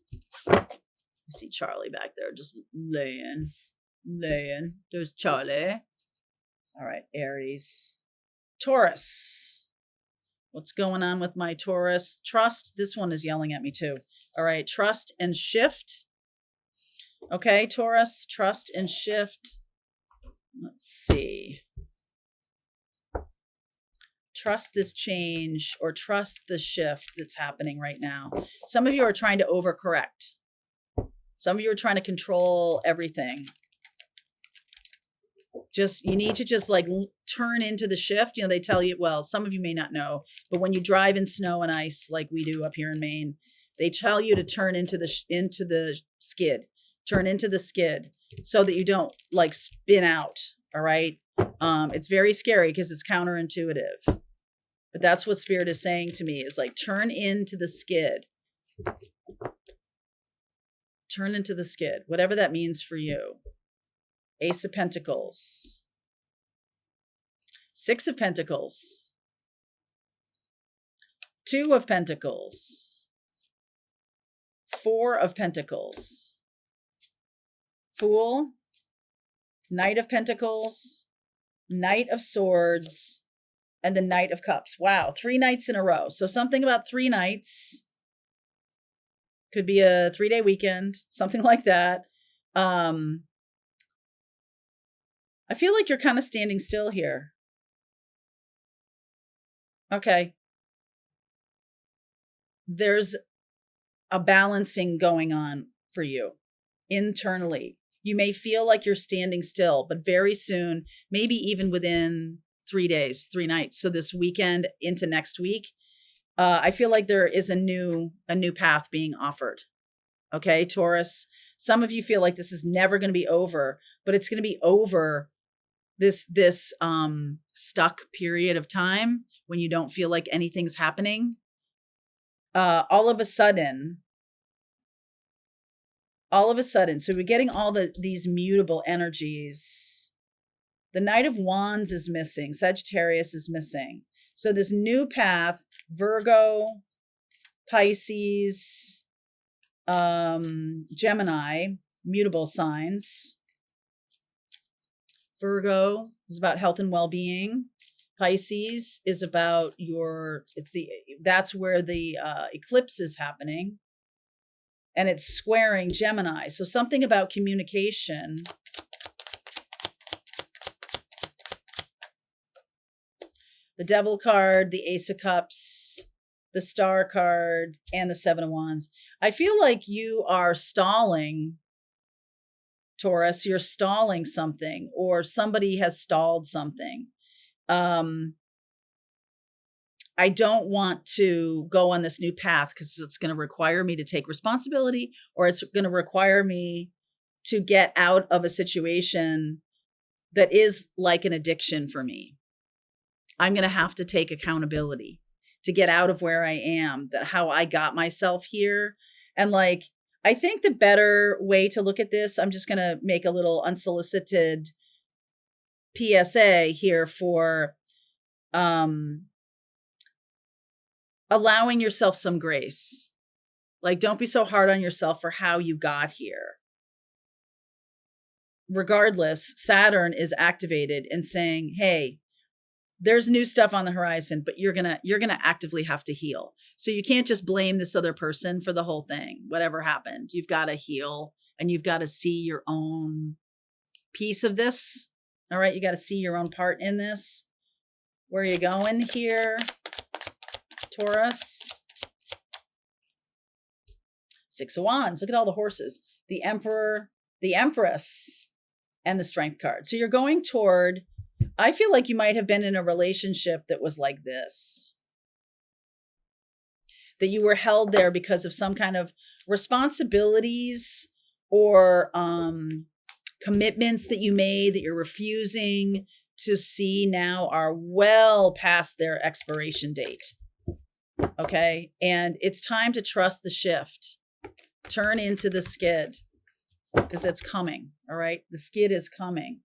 I see Charlie back there just laying. There's Charlie. All right. Aries. Taurus. What's going on with my Taurus? Trust. This one is yelling at me too. All right. Trust and shift. Okay. Taurus. Trust and shift. Let's see. Trust this change or trust the shift that's happening right now. Some of you are trying to overcorrect. Some of you are trying to control everything. You need to just like turn into the shift. You know, they tell you, well, some of you may not know, but when you drive in snow and ice, like we do up here in Maine, they tell you to turn into the skid, turn into the skid so that you don't like spin out. All right. It's very scary because it's counterintuitive. But that's what Spirit is saying to me is like, turn into the skid. Turn into the skid, whatever that means for you. Ace of Pentacles. Six of Pentacles. Two of Pentacles. Four of Pentacles. Fool. Knight of Pentacles. Knight of Swords. And the Knight of Cups. Wow, 3 nights in a row. So something about 3 nights. Could be a 3-day weekend, something like that. I feel like you're kind of standing still here. Okay. There's a balancing going on for you internally. You may feel like you're standing still, but very soon, maybe even within 3 days, 3 nights. So this weekend into next week, I feel like there is a new path being offered. Okay, Taurus. Some of you feel like this is never going to be over, but it's going to be over this stuck period of time when you don't feel like anything's happening. All of a sudden, so we're getting all these mutable energies. The Knight of Wands is missing. Sagittarius is missing. So this new path, Virgo, Pisces, Gemini, mutable signs. Virgo is about health and well-being. Pisces is about that's where the eclipse is happening. And it's squaring Gemini. So something about communication. The Devil card, the Ace of Cups, the Star card, and the Seven of Wands. I feel like you are stalling, Taurus. You're stalling something, or somebody has stalled something. I don't want to go on this new path because it's going to require me to take responsibility, or it's going to require me to get out of a situation that is like an addiction for me. I'm going to have to take accountability to get out of where I am, that how I got myself here. And like, I think the better way to look at this, I'm just going to make a little unsolicited PSA here for allowing yourself some grace. Like, don't be so hard on yourself for how you got here. Regardless, Saturn is activated and saying, hey, there's new stuff on the horizon, but you're gonna actively have to heal. So you can't just blame this other person for the whole thing. Whatever happened, you've got to heal, and you've got to see your own piece of this. All right, you got to see your own part in this. Where are you going here, Taurus? Six of Wands. Look at all the horses. The Emperor, the Empress, and the Strength card. So you're going toward, I feel like you might have been in a relationship that was like this. That you were held there because of some kind of responsibilities or commitments that you made that you're refusing to see now are well past their expiration date. Okay. And it's time to trust the shift. Turn into the skid because it's coming. All right. The skid is coming.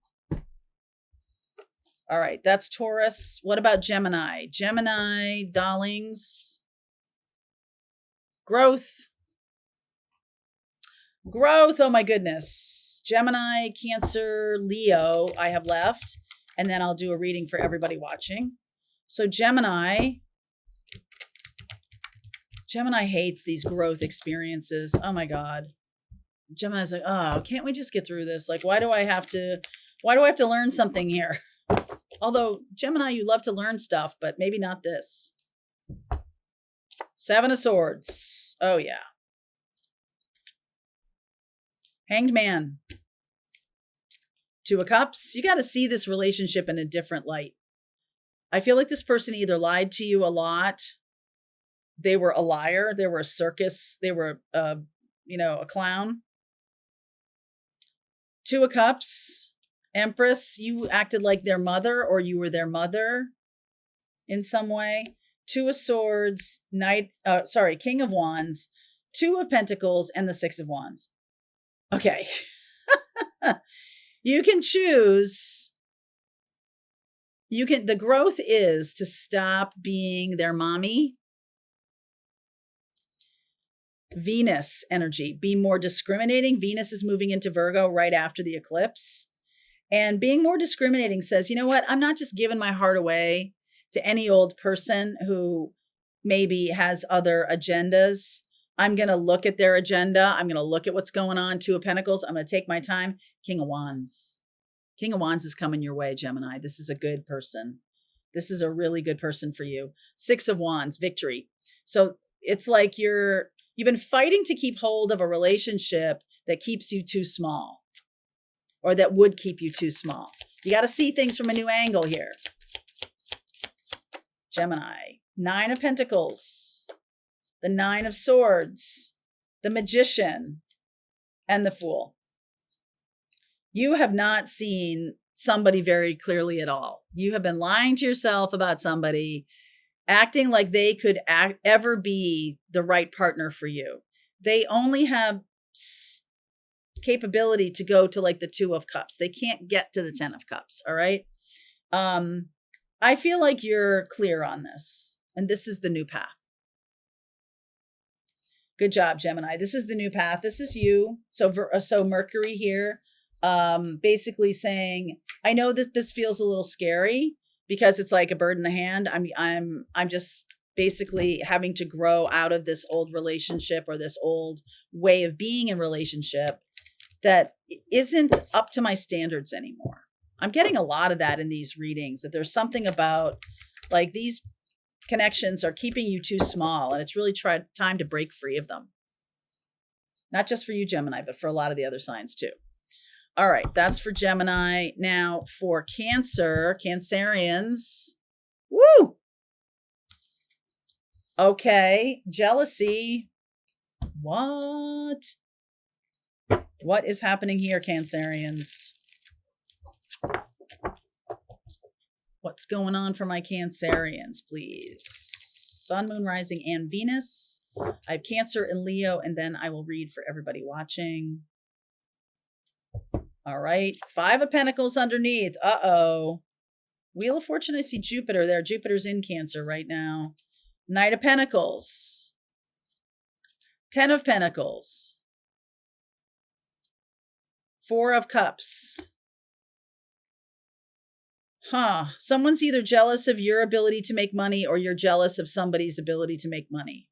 All right, that's Taurus. What about Gemini? Gemini, darlings. Growth. Growth, oh my goodness. Gemini, Cancer, Leo, I have left. And then I'll do a reading for everybody watching. So Gemini hates these growth experiences. Oh my God. Gemini's like, oh, can't we just get through this? Like, why do I have to learn something here? Although Gemini, you love to learn stuff, but maybe not this. Seven of Swords. Oh yeah. Hanged Man. Two of Cups. You got to see this relationship in a different light. I feel like this person either lied to you a lot. They were a liar. They were a circus. They were, a clown. Two of Cups. Empress. You acted like their mother, or you were their mother in some way. Two of Swords. King of Wands. Two of Pentacles and the Six of Wands. Okay. You can choose. The growth is to stop being their mommy. Venus energy, be more discriminating. Venus is moving into Virgo right after the eclipse. And being more discriminating says, you know what? I'm not just giving my heart away to any old person who maybe has other agendas. I'm going to look at their agenda. I'm going to look at what's going on. Two of Pentacles. I'm going to take my time. King of Wands. King of Wands is coming your way, Gemini. This is a good person. This is a really good person for you. Six of Wands, victory. So it's like you've been fighting to keep hold of a relationship that keeps you too small, or that would keep you too small. You got to see things from a new angle here. Gemini. Nine of Pentacles. The Nine of Swords, the Magician, and the Fool. You have not seen somebody very clearly at all. You have been lying to yourself about somebody, acting like they could ever be the right partner for you. They only have capability to go to like the Two of Cups. They can't get to the Ten of Cups. All right. I feel like you're clear on this, and this is the new path. Good job, Gemini. This is the new path. This is you. So Mercury here, basically saying, I know that this feels a little scary because it's like a bird in the hand. I'm just basically having to grow out of this old relationship, or this old way of being in relationship that isn't up to my standards anymore. I'm getting a lot of that in these readings, that there's something about like these connections are keeping you too small, and it's really time to break free of them. Not just for you, Gemini, but for a lot of the other signs too. All right, that's for Gemini. Now for Cancer, Cancerians. Woo! Okay, jealousy. What is happening here, Cancerians? What's going on for my Cancerians, please? Sun, Moon, Rising, and Venus. I have Cancer and Leo, and then I will read for everybody watching. All right. Five of Pentacles underneath. Uh-oh. Wheel of Fortune, I see Jupiter there. Jupiter's in Cancer right now. Knight of Pentacles. Ten of Pentacles. Four of Cups. Someone's either jealous of your ability to make money, or you're jealous of somebody's ability to make money.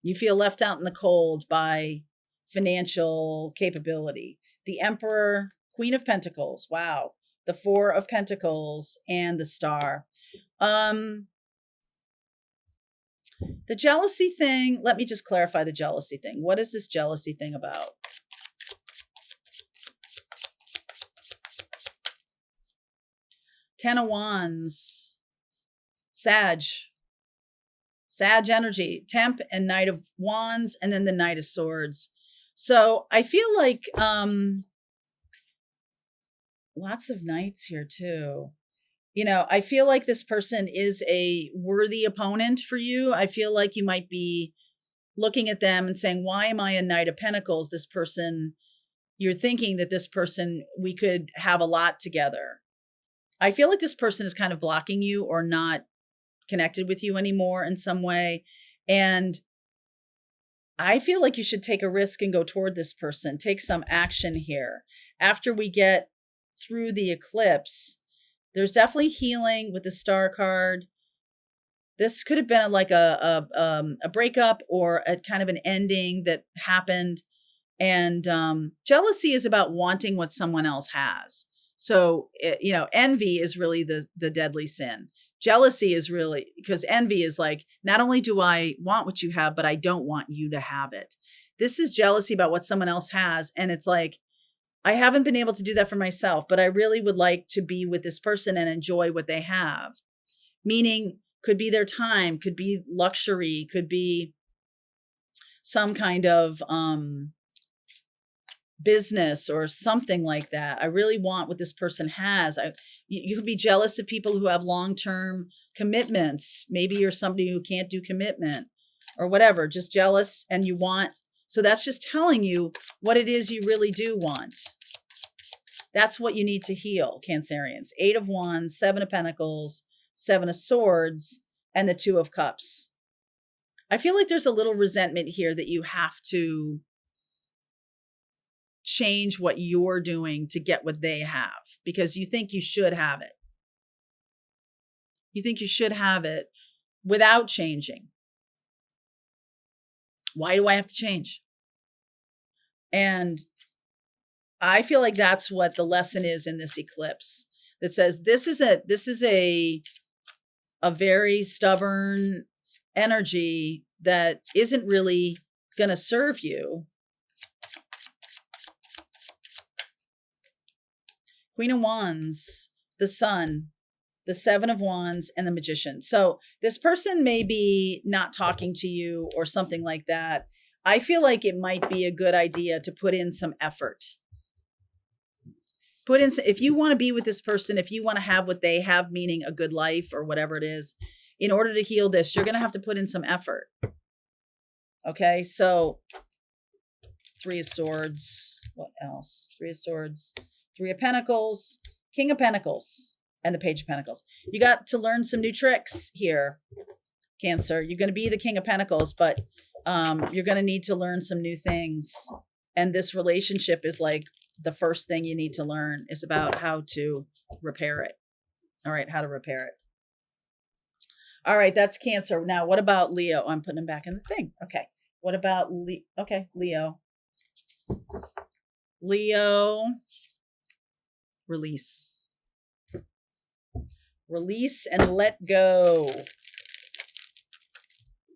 You feel left out in the cold by financial capability. The Emperor, Queen of Pentacles. Wow. The Four of Pentacles and the Star. The jealousy thing, let me just clarify the jealousy thing. What is this jealousy thing about? Ten of Wands, Sag energy, Temp and Knight of Wands, and then the Knight of Swords. So I feel like lots of knights here too. I feel like this person is a worthy opponent for you. I feel like you might be looking at them and saying, why am I a Knight of Pentacles? This person, you're thinking that this person, we could have a lot together. I feel like this person is kind of blocking you or not connected with you anymore in some way. And I feel like you should take a risk and go toward this person. Take some action here. After we get through the eclipse, there's definitely healing with the Star card. This could have been like a breakup or a kind of an ending that happened. And jealousy is about wanting what someone else has. So, envy is really the deadly sin. Jealousy is really, because envy is like, not only do I want what you have, but I don't want you to have it. This is jealousy about what someone else has. And it's like, I haven't been able to do that for myself, but I really would like to be with this person and enjoy what they have. Meaning, could be their time, could be luxury, could be some kind of business or something like that. I really want what this person has. You could be jealous of people who have long-term commitments. Maybe you're somebody who can't do commitment or whatever, just jealous and you want. So that's just telling you what it is you really do want. That's what you need to heal, Cancerians. 8 of Wands, 7 of Pentacles, 7 of Swords, and the 2 of Cups. I feel like there's a little resentment here that you have to change what you're doing to get what they have because you think you should have it. You think you should have it without changing. Why do I have to change? And I feel like that's what the lesson is in this eclipse that says this is a very stubborn energy that isn't really going to serve you. Queen of Wands, the Sun, the 7 of Wands, and the Magician. So this person may be not talking to you or something like that. I feel like it might be a good idea to put in some effort. If you want to be with this person, if you want to have what they have, meaning a good life or whatever it is, in order to heal this, you're going to have to put in some effort. Okay, so 3 of Swords. What else? 3 of Swords. 3 of Pentacles, King of Pentacles, and the Page of Pentacles. You got to learn some new tricks here, Cancer. You're going to be the King of Pentacles, but you're going to need to learn some new things. And this relationship is like the first thing you need to learn is about how to repair it. All right, how to repair it. All right, that's Cancer. Now, what about Leo? Oh, I'm putting him back in the thing. Okay. What about Leo? Leo. Release. Release and let go.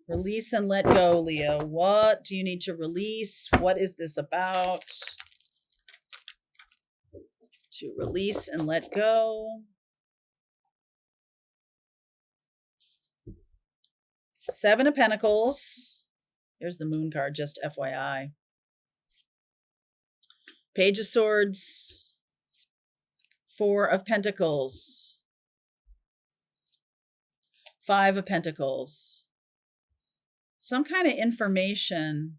Release and let go, Leo. What do you need to release? What is this about? To release and let go. 7 of Pentacles. Here's the Moon card, just FYI. Page of Swords. 4 of Pentacles, 5 of Pentacles, some kind of information,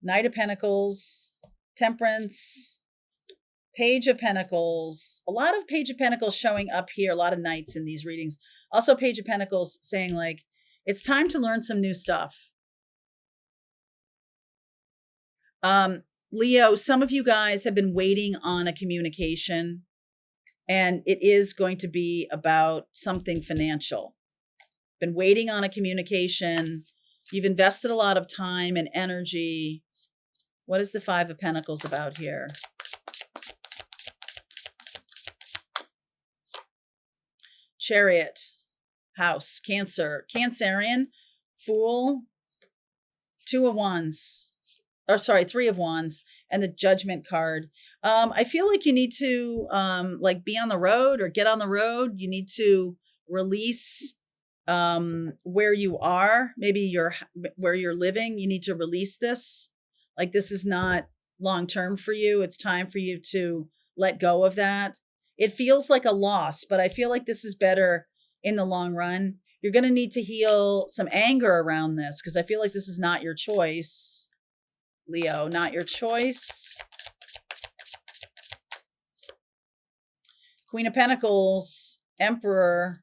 Knight of Pentacles, Temperance, Page of Pentacles, a lot of Page of Pentacles showing up here, a lot of Knights in these readings. Also Page of Pentacles saying like, it's time to learn some new stuff. Leo, some of you guys have been waiting on a communication, and it is going to be about something financial. Been waiting on a communication. You've invested a lot of time and energy. What is the 5 of Pentacles about here? Chariot, House, Cancer, Cancerian, Fool, 2 of Wands. Or sorry, 3 of Wands, and the Judgment card. I feel like you need to like be on the road or get on the road. You need to release where you are, maybe where you're living. You need to release this. Like this is not long term for you. It's time for you to let go of that. It feels like a loss, but I feel like this is better in the long run. You're going to need to heal some anger around this because I feel like this is not your choice. Leo, not your choice. Queen of Pentacles, Emperor,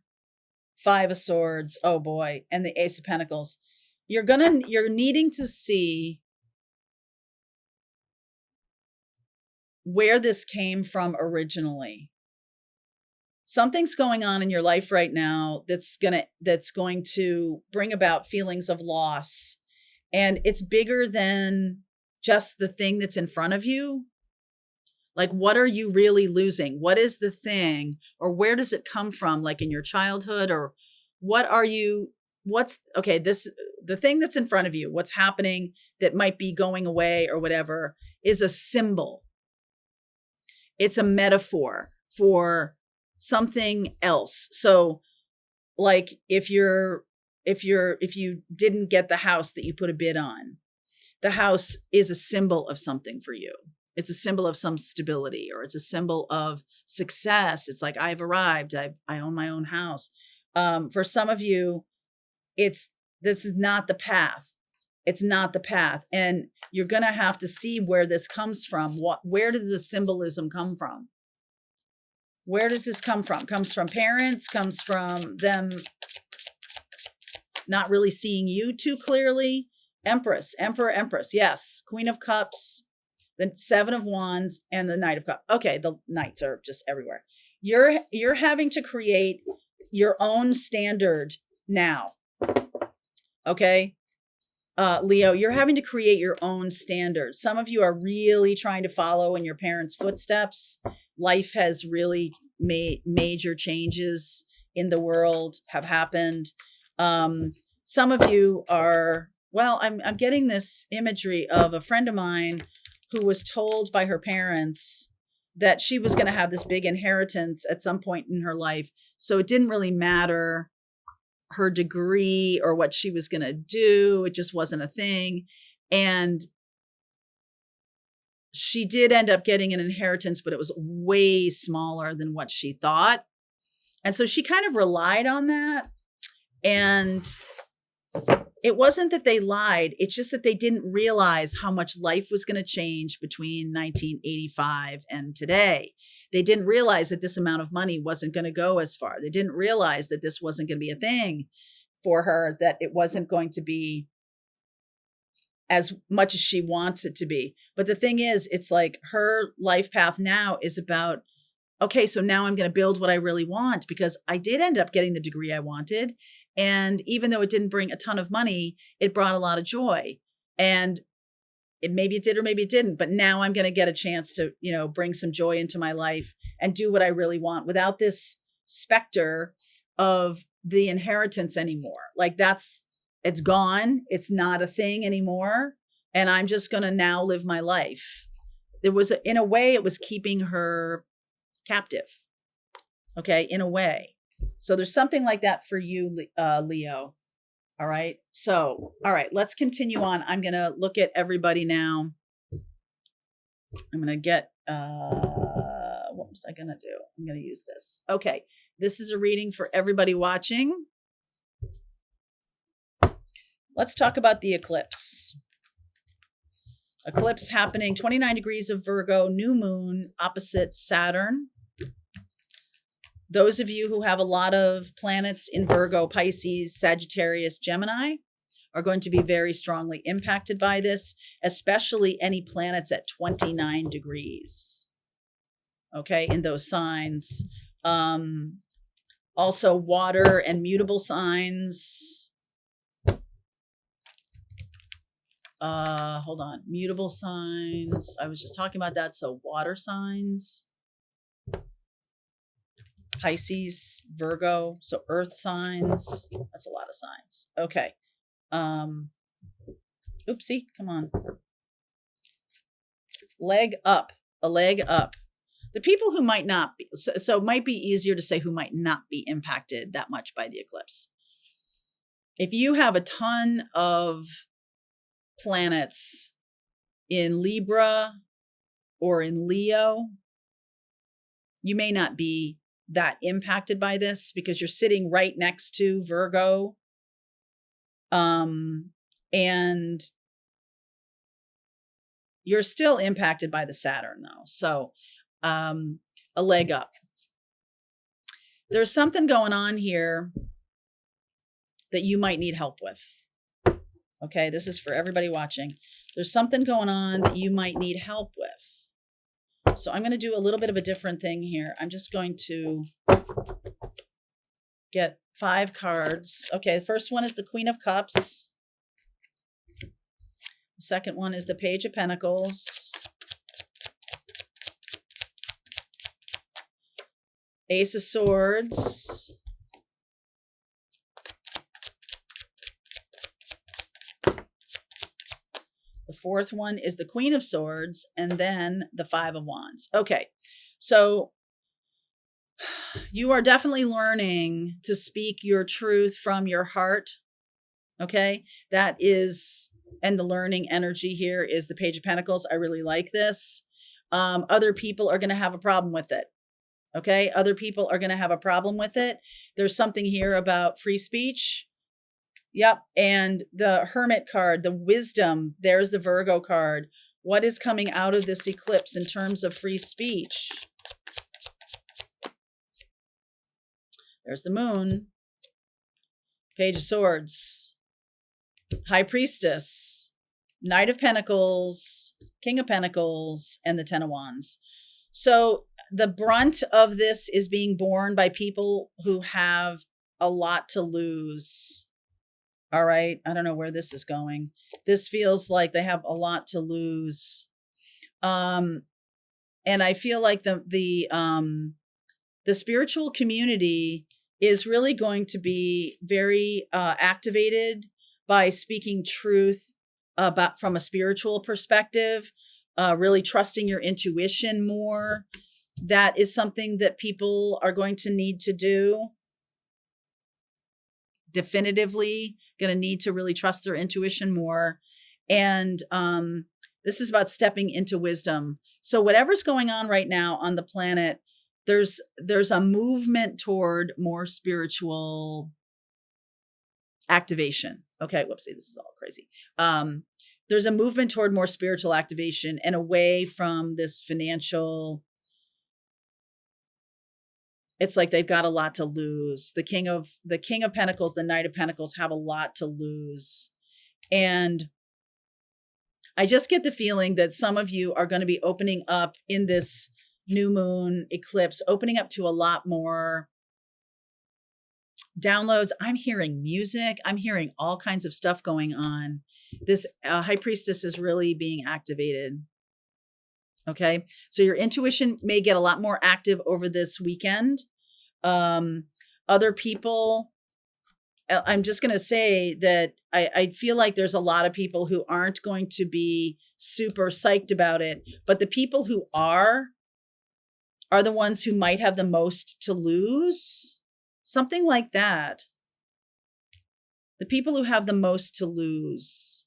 Five of Swords. Oh boy. And the Ace of Pentacles. You're needing to see where this came from originally. Something's going on in your life right now that's going to bring about feelings of loss. And it's bigger than just the thing that's in front of you. Like, what are you really losing? What is the thing, or where does it come from? Like in your childhood, or the thing that's in front of you, what's happening that might be going away or whatever, is a symbol. It's a metaphor for something else. So like if you didn't get the house that you put a bid on, the house is a symbol of something for you. It's a symbol of some stability, or it's a symbol of success. It's like, I've arrived. I own my own house. For some of you, this is not the path. It's not the path. And you're going to have to see where this comes from. Where does the symbolism come from? Where does this come from? Comes from parents, comes from them not really seeing you too clearly. Empress, Emperor, Empress. Yes. Queen of Cups, the Seven of Wands, and the Knight of Cups. Okay, the Knights are just everywhere. You're having to create your own standard now. Okay? Leo, you're having to create your own standards. Some of you are really trying to follow in your parents' footsteps. Life has really made major changes in the world have happened. Some of you are, well, I'm getting this imagery of a friend of mine who was told by her parents that she was going to have this big inheritance at some point in her life. So it didn't really matter her degree or what she was going to do. It just wasn't a thing. And she did end up getting an inheritance, but it was way smaller than what she thought. And so she kind of relied on that. And it wasn't that they lied. It's just that they didn't realize how much life was going to change between 1985 and today. They didn't realize that this amount of money wasn't going to go as far. They didn't realize that this wasn't going to be a thing for her, that it wasn't going to be as much as she wants it to be. But the thing is, it's like her life path now is about, okay, so now I'm going to build what I really want, because I did end up getting the degree I wanted. And even though it didn't bring a ton of money, it brought a lot of joy. And maybe it did or maybe it didn't, but now I'm going to get a chance to, bring some joy into my life and do what I really want without this specter of the inheritance anymore. Like it's gone. It's not a thing anymore. And I'm just going to now live my life. In a way, it was keeping her captive. Okay. In a way. So there's something like that for you, Leo. All right. So, all right, let's continue on. I'm going to look at everybody now. I'm going to get, what was I going to do? I'm going to use this. Okay. This is a reading for everybody watching. Let's talk about the eclipse. Eclipse happening 29 degrees of Virgo, new moon, opposite Saturn. Those of you who have a lot of planets in Virgo, Pisces, Sagittarius, Gemini are going to be very strongly impacted by this, especially any planets at 29 degrees. Okay, in those signs. Also water and mutable signs. Hold on. Mutable signs. I was just talking about that. So water signs. Pisces, Virgo, so earth signs. That's a lot of signs. Okay. Oopsie, come on. Leg up, a leg up. The people who might not be, so it might be easier to say who might not be impacted that much by the eclipse. If you have a ton of planets in Libra or in Leo, you may not be that impacted by this because you're sitting right next to Virgo. And you're still impacted by the Saturn though. So, a leg up. there's something going on here that you might need help with. Okay, this is for everybody watching. There's something going on that you might need help with. So I'm going to do a little bit of a different thing here. I'm just going to get 5 cards. Okay, the first one is the Queen of Cups. The second one is the Page of Pentacles. Ace of Swords. The fourth one is the Queen of Swords, and then the 5 of Wands. Okay, so you are definitely learning to speak your truth from your heart. Okay, that is, and the learning energy here is the Page of Pentacles. I really like this. Other people are going to have a problem with it. Okay, other people are going to have a problem with it. There's something here about free speech. Yep. And the Hermit card, the Wisdom, there's the Virgo card. What is coming out of this eclipse in terms of free speech? There's the Moon, Page of Swords, High Priestess, Knight of Pentacles, King of Pentacles, and the Ten of Wands. So the brunt of this is being borne by people who have a lot to lose. All right. I don't know where this is going. This feels like they have a lot to lose. And I feel like the spiritual community is really going to be very activated by speaking truth about from a spiritual perspective, really trusting your intuition more. That is something that people are going to need to do. Definitively going to need to really trust their intuition more. And this is about stepping into wisdom. So whatever's going on right now on the planet, there's a movement toward more spiritual activation. Okay, whoopsie, this is all crazy. There's a movement toward more spiritual activation and away from this financial. It's like they've got a lot to lose. The King of Pentacles, the Knight of Pentacles have a lot to lose. And I just get the feeling that some of you are going to be opening up in this new moon eclipse, opening up to a lot more downloads. I'm hearing music. I'm hearing all kinds of stuff going on. This High Priestess is really being activated. Okay. So your intuition may get a lot more active over this weekend. Other people, I'm just going to say that I feel like there's a lot of people who aren't going to be super psyched about it, but the people who are the ones who might have the most to lose. Something like that. The people who have the most to lose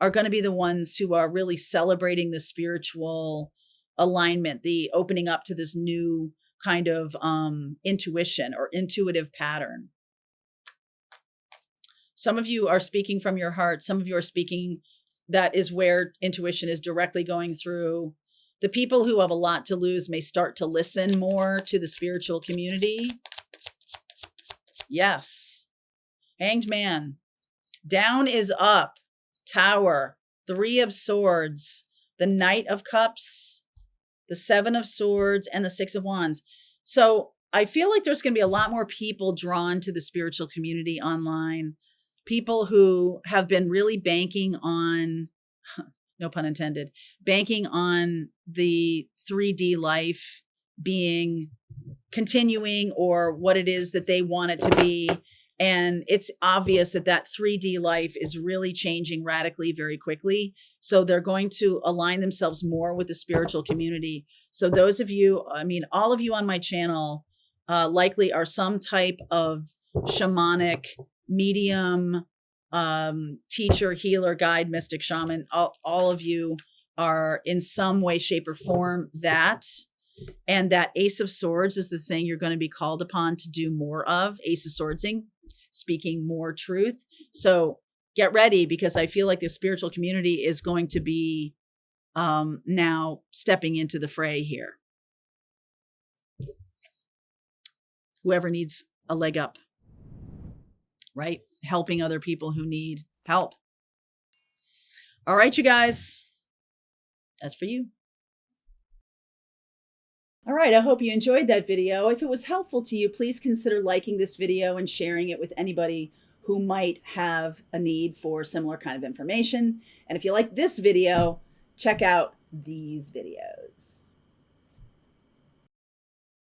are going to be the ones who are really celebrating the spiritual alignment, the opening up to this new kind of intuition or intuitive pattern. Some of you are speaking from your heart. Some of you are speaking, that is where intuition is directly going through. The people who have a lot to lose may start to listen more to the spiritual community. Yes. Hanged Man. Down is up. Tower. 3 of Swords. The Knight of Cups. The 7 of Swords. And the 6 of Wands. So I feel like there's going to be a lot more people drawn to the spiritual community online. People who have been really banking on, no pun intended, banking on the 3D life being continuing or what it is that they want it to be. And it's obvious that that 3D life is really changing radically very quickly. So they're going to align themselves more with the spiritual community. So those of you, I mean, all of you on my channel likely are some type of shamanic medium, teacher, healer, guide, mystic, shaman. All of you are in some way, shape, or form that. And that Ace of Swords is the thing you're going to be called upon to do more of. Ace of Swordsing, speaking more truth. So get ready, because I feel like the spiritual community is going to be now stepping into the fray here. whoever needs a leg up, right? Helping other people who need help. All right, you guys, that's for you. All right, I hope you enjoyed that video. If it was helpful to you, please consider liking this video and sharing it with anybody who might have a need for similar kind of information. And if you like this video, check out these videos.